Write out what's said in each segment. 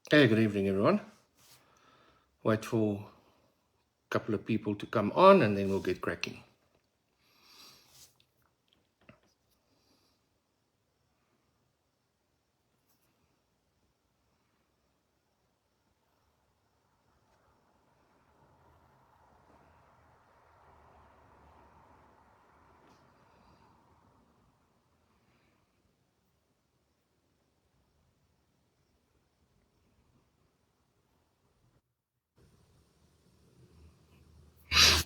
Hey, good evening, everyone. Wait for a couple of people to come on and then we'll get cracking.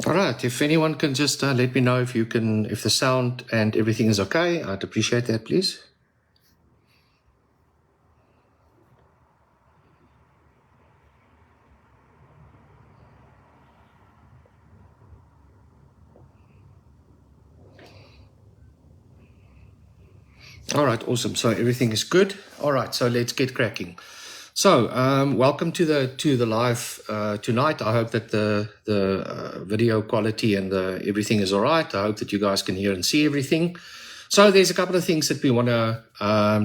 All right, if anyone can just let me know if the sound and everything is okay, I'd appreciate that, please. All right, awesome. So everything is good. All right, so let's get cracking. So, welcome to the live tonight. I hope that the video quality and everything is all right. I hope that you guys can hear and see everything. So, there's a couple of things that we want to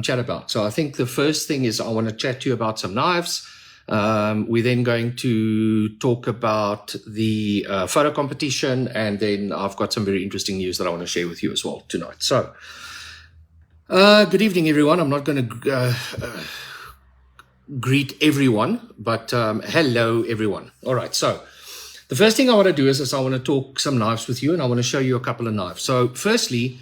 chat about. So, I think the first thing is I want to chat to you about some knives. We're then going to talk about the photo competition, and then I've got some very interesting news that I want to share with you as well tonight. So, good evening, everyone. I'm not going to greet everyone, but hello, everyone. All right, so the first thing I want to do is I want to talk some knives with you, and I want to show you a couple of knives. So firstly,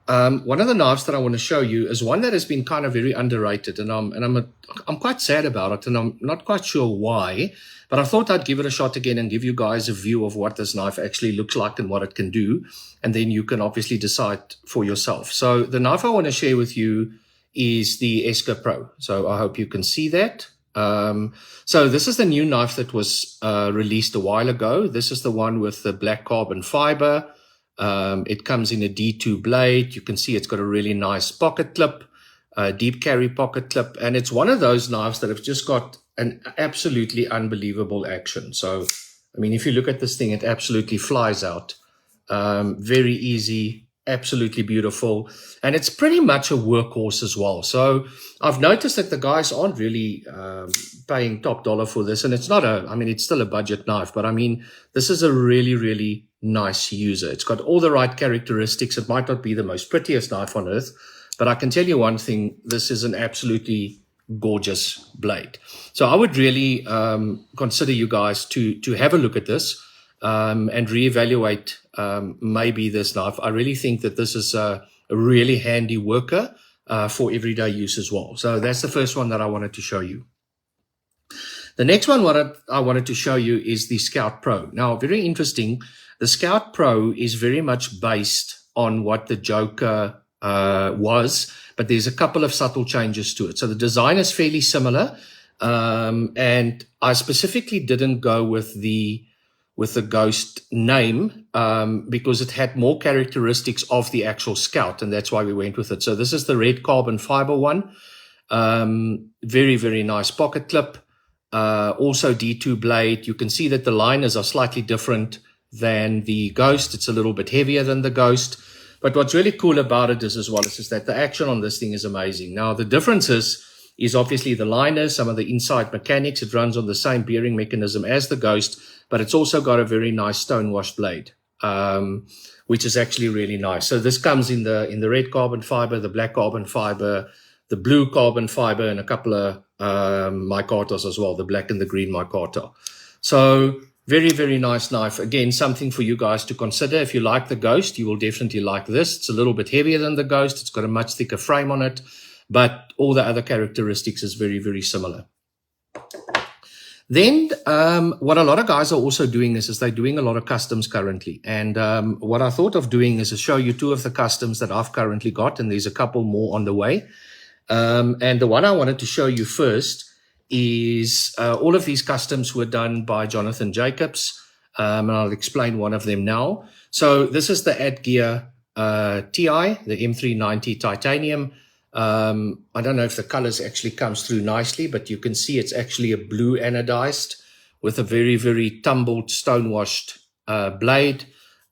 one of the knives that I want to show you is one that has been kind of very underrated, and I'm quite sad about it, and I'm not quite sure why, but I thought I'd give it a shot again and give you guys a view of what this knife actually looks like and what it can do, and then you can obviously decide for yourself. So the knife I want to share with you is the Esker Pro. So I hope you can see that. So this is the new knife that was released a while ago. This is the one with the black carbon fiber. It comes in a D2 blade. You can see it's got a really nice pocket clip, deep carry pocket clip. And it's one of those knives that have just got an absolutely unbelievable action. So, I mean, if you look at this thing, it absolutely flies out. Very easy, absolutely beautiful. And it's pretty much a workhorse as well. So I've noticed that the guys aren't really paying top dollar for this. And it's not it's still a budget knife, but I mean, this is a really, really nice user. It's got all the right characteristics. It might not be the most prettiest knife on earth, but I can tell you one thing, this is an absolutely gorgeous blade. So I would really consider you guys to have a look at this and reevaluate maybe this knife. I really think that this is a really handy worker for everyday use as well. So that's the first one that I wanted to show you. The next one what I wanted to show you is the Scout Pro. Now, very interesting. The Scout Pro is very much based on what the Joker was, but there's a couple of subtle changes to it. So the design is fairly similar, and I specifically didn't go with the Ghost name because it had more characteristics of the actual Scout, and that's why we went with it. So this is the red carbon fiber one. Very, very nice pocket clip. Also D2 blade. You can see that the liners are slightly different than the Ghost. It's a little bit heavier than the Ghost. But what's really cool about it is that the action on this thing is amazing. Now, the difference is obviously the liners, some of the inside mechanics. It runs on the same bearing mechanism as the Ghost, but it's also got a very nice stone-washed blade, which is actually really nice. So this comes in the red carbon fiber, the black carbon fiber, the blue carbon fiber, and a couple of micartas as well, the black and the green micarta. So very, very nice knife. Again, something for you guys to consider. If you like the Ghost, you will definitely like this. It's a little bit heavier than the Ghost. It's got a much thicker frame on it, but all the other characteristics is very, very similar. Then what a lot of guys are also doing is they're doing a lot of customs currently. And what I thought of doing is to show you two of the customs that I've currently got, and there's a couple more on the way. And the one I wanted to show you first is all of these customs were done by Jonathan Jacobs, and I'll explain one of them now. So this is the Adgear TI, the M390 titanium. I don't know if the colors actually comes through nicely, but you can see it's actually a blue anodized with a very, very tumbled, stone-washed blade.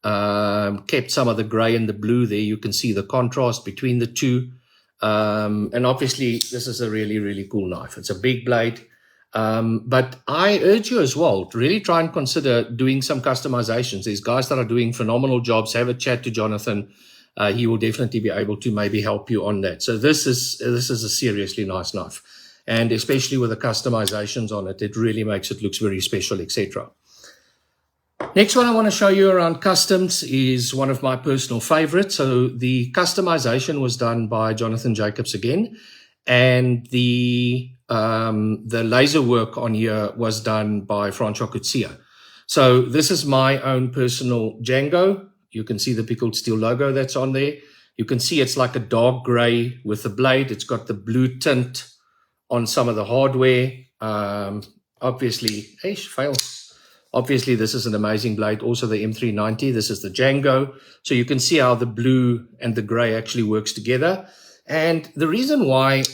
Kept some of the gray and the blue there. You can see the contrast between the two. And obviously, this is a really, really cool knife. It's a big blade. But I urge you as well to really try and consider doing some customizations. There's guys that are doing phenomenal jobs. Have a chat to Jonathan. He will definitely be able to maybe help you on that. So this is a seriously nice knife, and especially with the customizations on it, it really makes it looks very special, etc. Next one I want to show you around customs is one of my personal favorites. So the customization was done by Jonathan Jacobs again, and the laser work on here was done by Francois Coetzee. So this is my own personal Django. You can see the pickled steel logo that's on there. You can see it's like a dark gray with the blade. It's got the blue tint on some of the hardware. Obviously, Obviously, this is an amazing blade. Also the M390. This is the Django. So you can see how the blue and the gray actually works together. And the reason why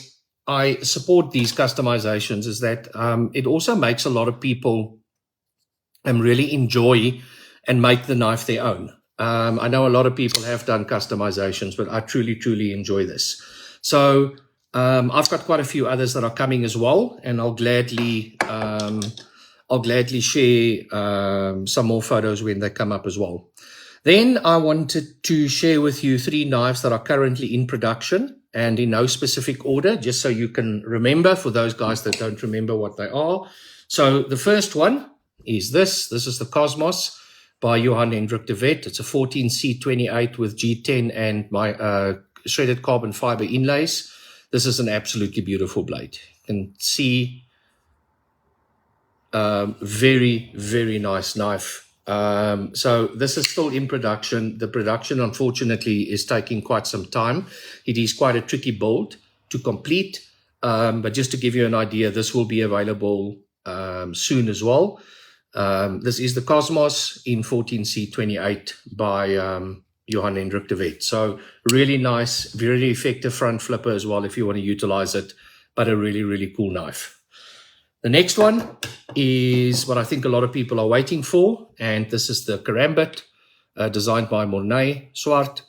I support these customizations is that it also makes a lot of people really enjoy and make the knife their own. I know a lot of people have done customizations, but I truly, truly enjoy this. So I've got quite a few others that are coming as well, and I'll gladly share some more photos when they come up as well. Then I wanted to share with you 3 knives that are currently in production and in no specific order, just so you can remember for those guys that don't remember what they are. So the first one is this. This is the Cosmos by Johan Hendrik de Wet. It's a 14C28 with G10 and my shredded carbon fiber inlays. This is an absolutely beautiful blade. You can see very, very nice knife. So this is still in production. The production, unfortunately, is taking quite some time. It is quite a tricky build to complete. But just to give you an idea, this will be available soon as well. This is the Cosmos in 14C28 by Johan Hendrik de Wet. So really nice, very effective front flipper as well if you want to utilize it, but a really, really cool knife. The next one is what I think a lot of people are waiting for, and this is the Karambit, designed by Mornay Swart.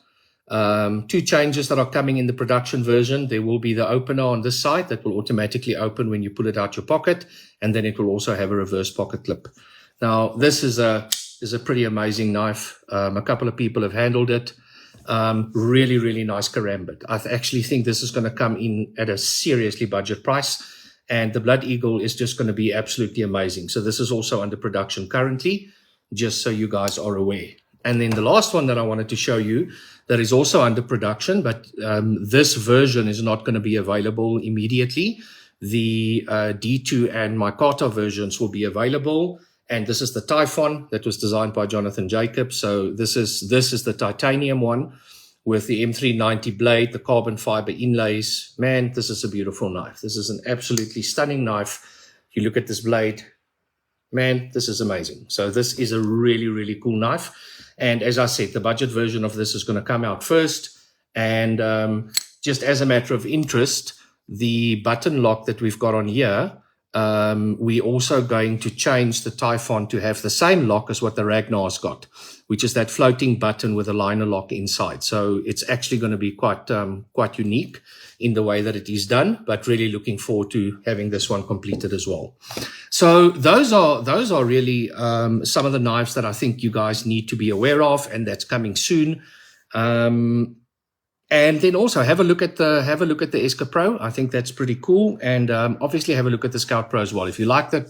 2 changes that are coming in the production version. There will be the opener on this side that will automatically open when you pull it out your pocket, and then it will also have a reverse pocket clip. Now, this is a pretty amazing knife. A couple of people have handled it. Really, really nice Karambit. I actually think this is going to come in at a seriously budget price. And the Blood Eagle is just going to be absolutely amazing. So this is also under production currently, just so you guys are aware. And then the last one that I wanted to show you that is also under production, but this version is not going to be available immediately. The D2 and Micarta versions will be available. And this is the Typhon that was designed by Jonathan Jacobs. So this is the titanium one with the M390 blade, the carbon fiber inlays. Man, this is a beautiful knife. This is an absolutely stunning knife. You look at this blade, man, this is amazing. So this is a really, really cool knife. And as I said, the budget version of this is going to come out first. And just as a matter of interest, the button lock that we've got on here, we're also going to change the Typhon to have the same lock as what the Ragnar's got, which is that floating button with a liner lock inside. So it's actually going to be quite unique in the way that it is done, but really looking forward to having this one completed as well. So those are really some of the knives that I think you guys need to be aware of, and that's coming soon. And then also have a look at the Eska Pro. I think that's pretty cool. And obviously have a look at the Scout Pro as well. If you like the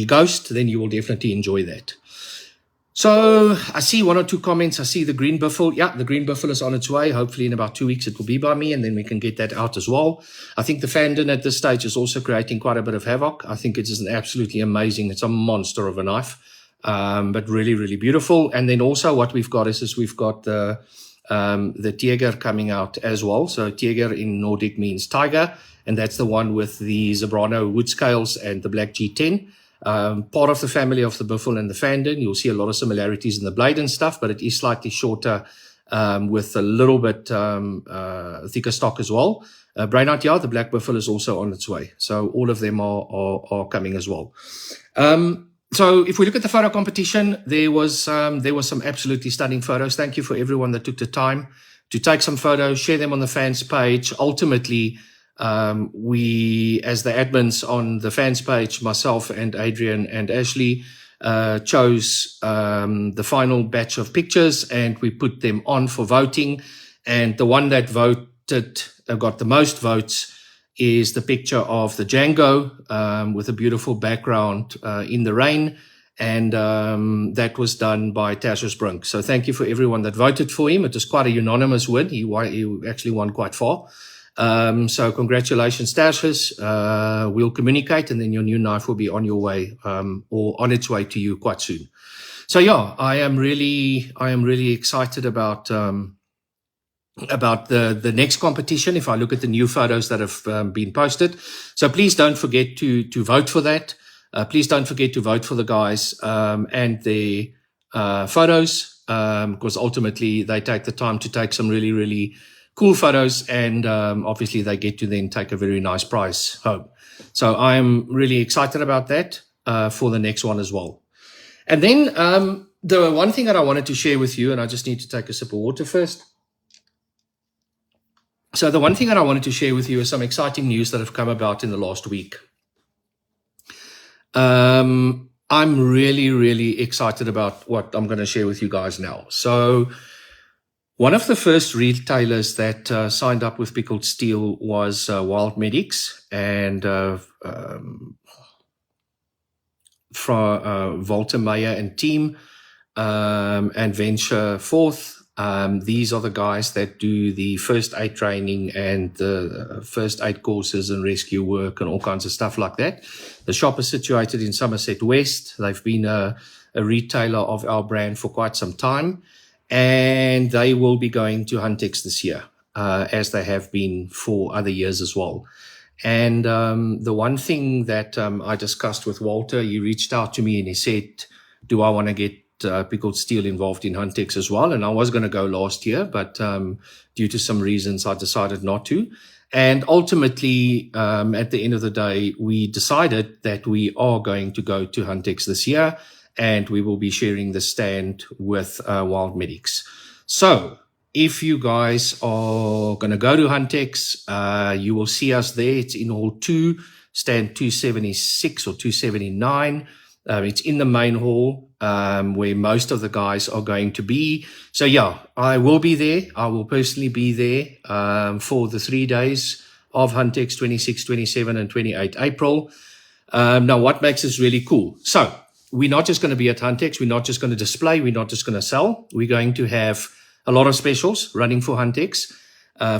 Ghost, then you will definitely enjoy that. So I see 1 or 2 comments. I see the Green Biffle. Yeah, the Green Biffle is on its way. Hopefully in about 2 weeks it will be by me, and then we can get that out as well. I think the Fandon at this stage is also creating quite a bit of havoc. I think it is an absolutely amazing, it's a monster of a knife. But really, really beautiful. And then also what we've got is we've got the Tiger coming out as well. So Tiger in Nordic means tiger, and that's the one with the Zebrano wood scales and the black G10. Part of the family of the Biffle and the Fandon. You'll see a lot of similarities in the blade and stuff, but it is slightly shorter with a little bit thicker stock as well. Brainard, yeah, the Black Biffle is also on its way. So all of them are coming as well. So if we look at the photo competition, there was some absolutely stunning photos. Thank you for everyone that took the time to take some photos, share them on the fans page. Ultimately, We, as the admins on the fans page, myself and Adrian and Ashley, chose the final batch of pictures, and we put them on for voting. And the one that got the most votes is the picture of the Django with a beautiful background in the rain. And that was done by Tertius Brink. So thank you for everyone that voted for him. It was quite a unanimous win. He actually won quite far. So congratulations, Tertius. We'll communicate, and then your new knife will be on your way, or on its way to you quite soon. So yeah, I am really excited about the next competition. If I look at the new photos that have been posted, so please don't forget to vote for that. Please don't forget to vote for the guys and their photos, because ultimately they take the time to take some really, really cool photos, and obviously they get to then take a very nice prize home. So I'm really excited about that for the next one as well. And then the one thing that I wanted to share with you, and I just need to take a sip of water first. So the one thing that I wanted to share with you is some exciting news that have come about in the last week. I'm really, really excited about what I'm going to share with you guys now. So one of the first retailers that signed up with Pickled Steel was Wild Medics, and from Walter Meyer and team and Venture Forth. These are the guys that do the first aid training and the first aid courses and rescue work and all kinds of stuff like that. The shop is situated in Somerset West. They've been a retailer of our brand for quite some time, and they will be going to Huntex this year, as they have been for other years as well. And the one thing that I discussed with Walter, he reached out to me and he said, do I want to get Pickled Steel involved in Huntex as well? And I was going to go last year, but due to some reasons, I decided not to. And ultimately, at the end of the day, we decided that we are going to go to Huntex this year, and we will be sharing the stand with Wild Medics. So if you guys are going to go to Huntex, you will see us there. It's in Hall 2, stand 276 or 279. It's in the main hall where most of the guys are going to be. So yeah, I will be there. I will personally be there for the 3 days of Huntex, 26, 27 and 28 April. Now, what makes this really cool? So we're not just going to be at Huntex. We're not just going to display. We're not just going to sell. We're going to have a lot of specials running for Huntex.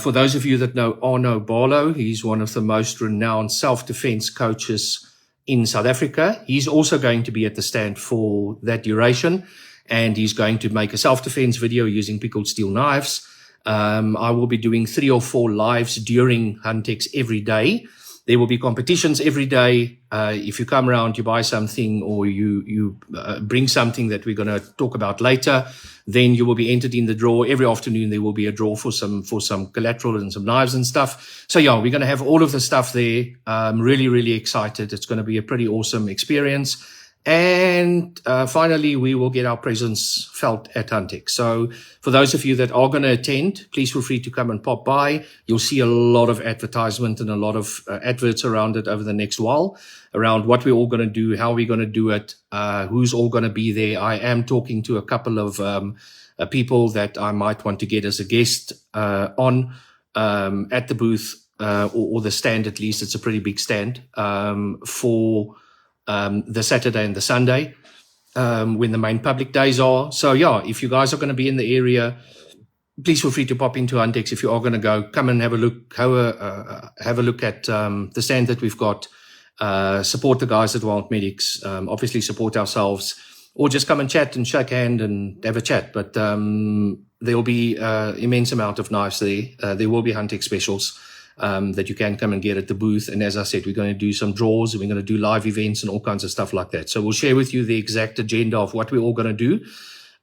For those of you that know Arno Barlow, he's one of the most renowned self-defense coaches in South Africa. He's also going to be at the stand for that duration, and he's going to make a self-defense video using Pickled Steel knives. I will be doing 3 or 4 lives during Huntex every day. There will be competitions every day. If you come around, you buy something, or you bring something that we're going to talk about later, then you will be entered in the draw. Every afternoon there will be a draw for some collateral and some knives and stuff. So yeah, we're going to have all of the stuff there. I'm really, really excited. It's going to be a pretty awesome experience. And finally, we will get our presence felt at Huntex. So for those of you that are going to attend, please feel free to come and pop by. You'll see a lot of advertisement and a lot of adverts around it over the next while, around what we're all going to do, how we're going to do it, who's all going to be there. I am talking to a couple of people that I might want to get as a guest on at the booth or the stand at least. It's a pretty big stand for the Saturday and the Sunday, when the main public days are. So yeah, if you guys are going to be in the area, please feel free to pop into Huntex. If you are going to go, come and have a look, have a look at the stand that we've got. Support the guys at Wild Medics, obviously support ourselves, or just come and chat and shake hand and have a chat. But there will be immense amount of knives there. There will be Huntex specials that you can come and get at the booth. And as I said, we're going to do some draws, and we're going to do live events and all kinds of stuff like that. So we'll share with you the exact agenda of what we're all going to do.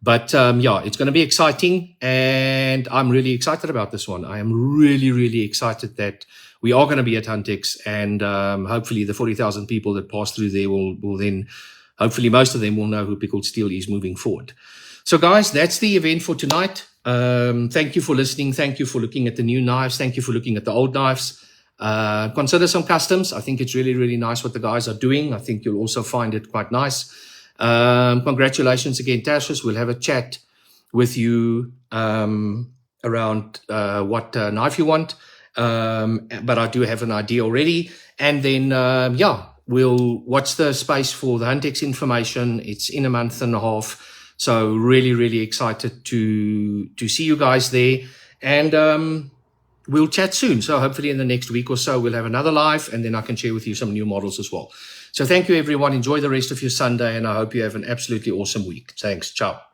But yeah, it's going to be exciting, and I'm really excited about this one. I am really, really excited that we are going to be at Huntex, and hopefully the 40,000 people that pass through there will then, hopefully most of them will know who Pickled Steel is moving forward. So guys, that's the event for tonight. Thank you for listening. Thank you for looking at the new knives. Thank you for looking at the old knives. Consider some customs. I think it's really, really nice what the guys are doing. I think you'll also find it quite nice. Congratulations again, Tertius. We'll have a chat with you around what knife you want. But I do have an idea already. And then, we'll watch the space for the Huntex information. It's in a month and a half. So really, really excited to see you guys there. And we'll chat soon. So hopefully in the next week or so, we'll have another live, and then I can share with you some new models as well. So thank you, everyone. Enjoy the rest of your Sunday, and I hope you have an absolutely awesome week. Thanks. Ciao.